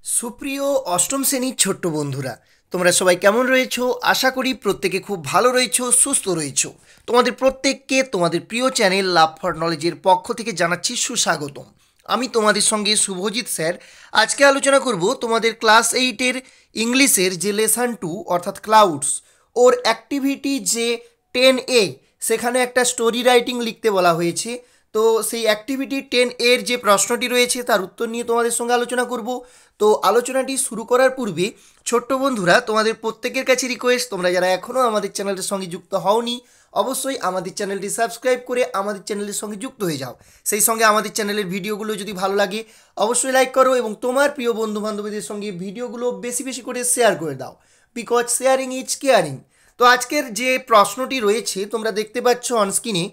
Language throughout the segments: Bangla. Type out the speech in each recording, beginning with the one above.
সুপ্রিয় অষ্টম শ্রেণীর ছোট্ট বন্ধুরা, তোমরা সবাই কেমন রয়েছো? আশা করি প্রত্যেকে খুব ভালো রয়েছো, সুস্থ রয়েছো। তোমাদের প্রত্যেককে তোমাদের প্রিয় চ্যানেল লাভ ফর নলেজের পক্ষ থেকে জানাচ্ছি সুস্বাগতম। আমি তোমাদের সঙ্গে শুভজিৎ স্যার। আজকে আলোচনা করব তোমাদের ক্লাস 8-এর ইংলিশের যে লেসন 2 অর্থাৎ ক্লাউডস, ওর অ্যাক্টিভিটি যে 10A, সেখানে একটা স্টোরি রাইটিং লিখতে বলা হয়েছে। তো সেই অ্যাক্টিভিটি 10 এর যে প্রশ্নটি রয়েছে তার উত্তর নিয়ে তোমাদের সঙ্গে আলোচনা করব। তো আলোচনাটি শুরু করার পূর্বে ছোট্ট বন্ধুরা, তোমাদের প্রত্যেকের কাছে রিকোয়েস্ট, তোমরা যারা এখনও আমাদের চ্যানেলের সঙ্গে যুক্ত হওনি, অবশ্যই আমাদের চ্যানেলটি সাবস্ক্রাইব করে আমাদের চ্যানেলের সঙ্গে যুক্ত হয়ে যাও। সেই সঙ্গে আমাদের চ্যানেলের ভিডিওগুলো যদি ভালো লাগে অবশ্যই লাইক করো এবং তোমার প্রিয় বন্ধু বান্ধবীদের সঙ্গে ভিডিওগুলো বেশি বেশি করে শেয়ার করে দাও, বিকজ শেয়ারিং ইজ কেয়ারিং। তো আজকের যে প্রশ্নটি রয়েছে তোমরা দেখতে পাচ্ছ অনস্ক্রিনে।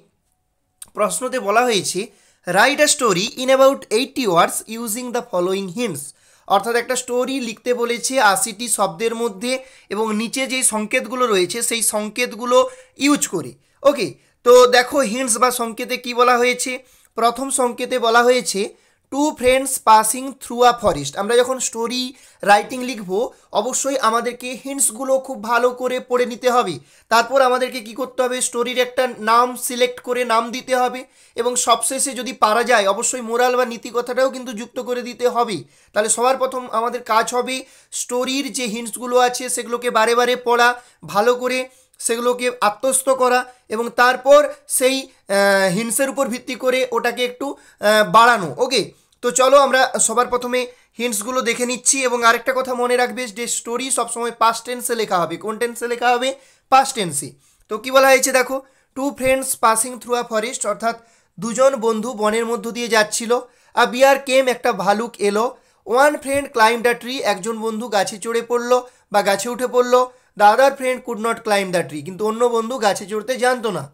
প্রশ্নতে বলা হয়েছে write a story in about 80 words using the following hints. অর্থাৎ একটা স্টোরি লিখতে বলেছে 80টি শব্দের মধ্যে এবং নিচে যেই সংকেতগুলো রয়েছে সেই সংকেতগুলো ইউজ করে। ওকে, তো দেখো হিন্টস বা সংকেতে কি বলা হয়েছে। প্রথম সংকেতে বলা হয়েছে two friends passing through a forest. আমরা যখন স্টোরি রাইটিং লিখবো অবশ্যই আমাদেরকে হিন্টসগুলো খুব ভালো করে পড়ে নিতে হবে। তারপর আমাদেরকে কি করতে হবে, স্টোরির একটা নাম সিলেক্ট করে নাম দিতে হবে এবং সবশেষে যদি পারা যায় অবশ্যই মোরাল বা নীতি কথাটাও কিন্তু যুক্ত করে দিতে হবে। তাহলে সবার প্রথম আমাদের কাজ হবে স্টোরির যে হিন্টসগুলো আছে সেগুলোকে বারে বারে পড়া, ভালো করে সেগুলোকে আত্মস্থ করা এবং তারপর সেই হিন্টসের উপর ভিত্তি করে ওটাকে একটু বাড়ানো। ওকে, তো চলো আমরা সবার প্রথমে হিন্টসগুলো দেখে নিচ্ছি। এবং আরেকটা কথা মনে রাখবে যে স্টোরি সবসময় পাস্ট টেন্সে লেখা হবে। কোন টেন্সে লেখা হবে? পাস্ট টেন্সে। তো কি বলা হয়েছে দেখো, two friends passing through a forest, অর্থাৎ দুজন বন্ধু বনের মধ্য দিয়ে যাচ্ছিল। আ বিয়ার কেম, একটা ভালুক এলো। One friend climb the tree, একজন বন্ধু গাছে চড়ে পড়লো বা গাছে উঠে পড়লো। The other friend could not climb the tree, কিন্তু অন্য বন্ধু গাছে চড়তে জানতো না।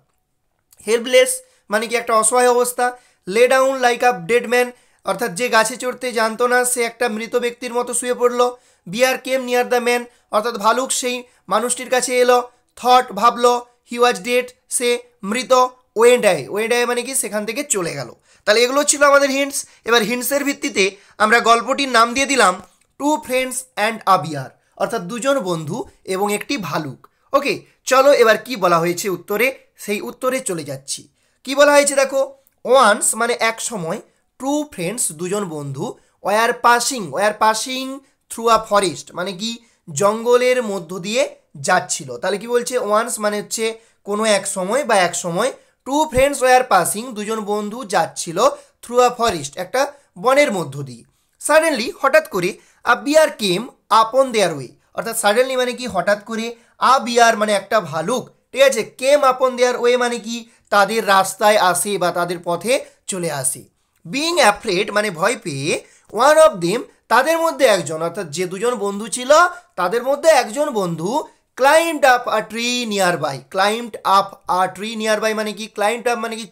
হেল্পলেস মানে কি একটা অসহায় অবস্থা। লে down like a dead man, অর্থাৎ যে গাছে চড়তে জানতো না সে একটা মৃত ব্যক্তির মতো শুয়ে পড়লো। বিয়ার কেম নিয়ার দ্য ম্যান, অর্থাৎ ভালুক সেই মানুষটির কাছে এলো। থট ভাবলো, হি ওয়াজ ডেড, সে মৃত। ওয়েন্ট আই, ওয়েন্ট আই মানে কি সেখান থেকে চলে গেল। তাহলে এগুলো ছিল আমাদের হিন্টস। এবার হিন্টসের ভিত্তিতে আমরা গল্পটির নাম দিয়ে দিলাম টু ফ্রেন্ডস অ্যান্ড আ বিয়ার, অর্থাৎ দুজন বন্ধু এবং একটি ভালুক। ওকে, চলো এবার কি বলা হয়েছে উত্তরে, সেই উত্তরে চলে যাচ্ছি। কি বলা হয়েছে দেখো, ওয়ান্স মানে এক সময়, টু ফ্রেন্ডস দুজন বন্ধু, were passing through a forest মানে কি জঙ্গলের মধ্য দিয়ে যাচ্ছিল। তাহলে কি বলছে, ওয়ান্স মানে হচ্ছে কোনো এক সময় বা এক সময়, টু ফ্রেন্ডস ওয়ার পাসিং দুজন বন্ধু যাচ্ছিল, থ্রু আ ফরেস্ট একটা বনের মধ্য দিয়ে। সাডেনলি হঠাৎ করে, আ বিয়ার কেম আপন দেয়ার ওয়ে, অর্থাৎ সাডেনলি মানে কি হঠাৎ করে, আ বিয়ার মানে একটা ভালুক, ঠিক আছে, কেম আপন দেয়ার ওয়ে মানে কি তাদের রাস্তায় আসে বা তাদের পথে চলে আসে। বিইং অ্যাফ্রেড মানে ভয় পেয়ে, ওয়ান অফ দেম তাদের মধ্যে একজন, অর্থাৎ যে দুজন বন্ধু ছিল তাদের মধ্যে একজন বন্ধু, climbed up a tree near by. Climbed up a tree near by মানে কি ক্লাইম্বড আপ মানে কি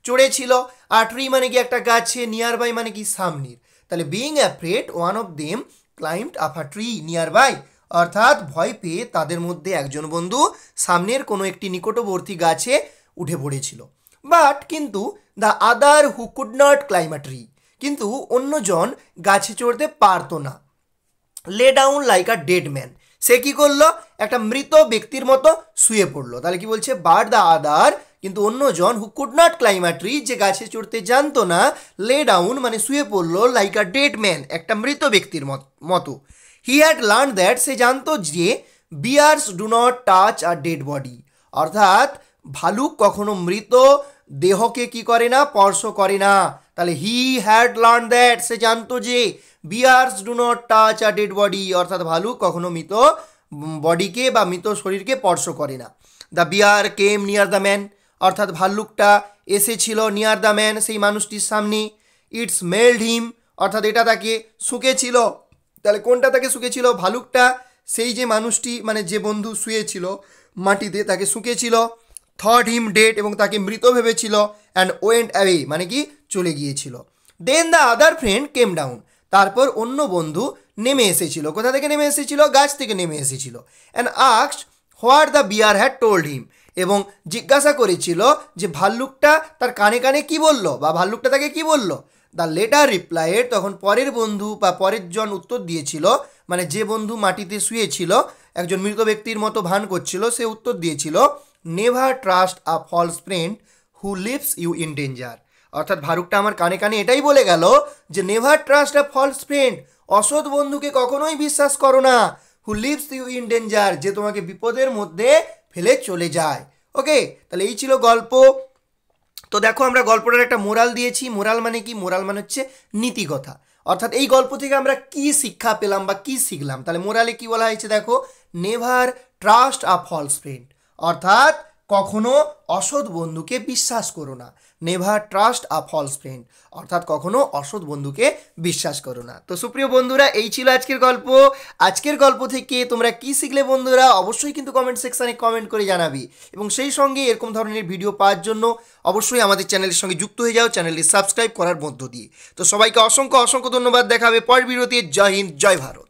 চড়েছিল, আর ট্রি মানে কি একটা গাছে, নিয়ার বাই মানে কি সামনের। তাহলে being afraid one of them climbed up a tree near by, অর্থাৎ ভয় পেয়ে তাদের মধ্যে একজন বন্ধু সামনের কোনো একটি নিকটবর্তী গাছে উঠে পড়েছিল। বাট কিন্তু the other who could not climb a tree, কিন্তু অন্যজন গাছে চড়তে পারতো না। Lay down like a dead man, সে কি করলো, একটা মৃত ব্যক্তির মতো শুয়ে পড়লো। তাহলে কি বলছে, বাট দ্য আদার কিন্তু অন্যজন, হু could not climb a tree যে গাছে চড়তে জানতো না, লে ডাউন মানে শুয়ে পড়লো, লাইক আ ডেড ম্যান একটা মৃত ব্যক্তির মতো। হি হ্যাড লার্ন দ্যাট, সে জানতো যে bears do not touch a dead body, অর্থাৎ ভালুক কখনো মৃত দেহকে কি করে না, স্পর্শ করে না। তাহলে হি হ্যাড লার্ন দ্যাট, সে জানতো যে bears do not touch a dead body, অর্থাৎ ভালুক কখনো মৃত বডিকে বা মৃত শরীরকে স্পর্শ করে না। The bear came near the man, অর্থাৎ ভাল্লুকটা এসেছিল নিয়ার দ্য ম্যান সেই মানুষটির সামনে। ইটস মেল্ড হিম, অর্থাৎ এটা তাকে শুকেছিল। তাহলে কোনটা তাকে শুকেছিল, ভালুকটা সেই যে মানুষটি মানে যে বন্ধু শুয়েছিল মাটিতে তাকে শুকেছিল। থট হিম ডেড, এবং তাকে মৃত ভেবেছিল। অ্যান্ড ওয়েন্ট অ্যাওয়ে মানে কি চলে গিয়েছিল। Then the other friend came down, তারপর অন্য বন্ধু নেমে এসেছিল। কোথা থেকে নেমে এসেছিল, গাছ থেকে নেমে এসেছিল। And asked what the bear had told him, এবং জিজ্ঞাসা করেছিল যে ভাল্লুকটা তার কানে কানে কি বলল বা ভাল্লুকটা তাকে কি বলল। দ্য লেটার রিপ্লাইড, তখন পরের বন্ধু বা পরের জন উত্তর দিয়েছিল, মানে যে বন্ধু মাটিতে শুয়েছিল একজন মৃত ব্যক্তির মতো ভান করছিল, সে উত্তর দিয়েছিল never trust a false friend who leaves you in danger. অর্থাৎ ভারুকটা আমার কানে কানে এটাই বলে গেল যে never trust a false friend, অসৎ বন্ধুকে কখনোই বিশ্বাস করো না, who leaves you in danger, যে তোমাকে বিপদের মধ্যে ফেলে চলে যায়। ওকে, তাহলে এই ছিল গল্প। তো দেখো আমরা গল্পটার একটা মোরাল দিয়েছি। মোরাল মানে কি? মোরাল মানে হচ্ছে নীতিকথা। অর্থাৎ এই গল্প থেকে আমরা কি শিক্ষা পেলাম বা কি শিখলাম। তাহলে মোরালে কি বলা হয়েছে দেখো, never trust a false friend, অর্থাৎ কখনো অসৎ বন্ধুকে বিশ্বাস করো না। Never trust a false friend, অর্থাৎ কখনো অসৎ বন্ধুকে বিশ্বাস করো না। তো সুপ্রিয় বন্ধুরা, এই ছিল আজকের গল্প। আজকের গল্প থেকে তোমরা কি শিখলে বন্ধুরা অবশ্যই কিন্তু কমেন্ট সেকশানে কমেন্ট করে জানাবি, এবং সেই সঙ্গে এরকম ধরনের ভিডিও পাওয়ার জন্য অবশ্যই আমাদের চ্যানেলের সঙ্গে যুক্ত হয়ে যাও, চ্যানেলটি সাবস্ক্রাইব করার মধ্য দিয়ে। তো সবাইকে অসংখ্য অসংখ্য ধন্যবাদ। দেখা হবে পরের ভিডিওতে। জয় হিন্দ, জয় ভারত।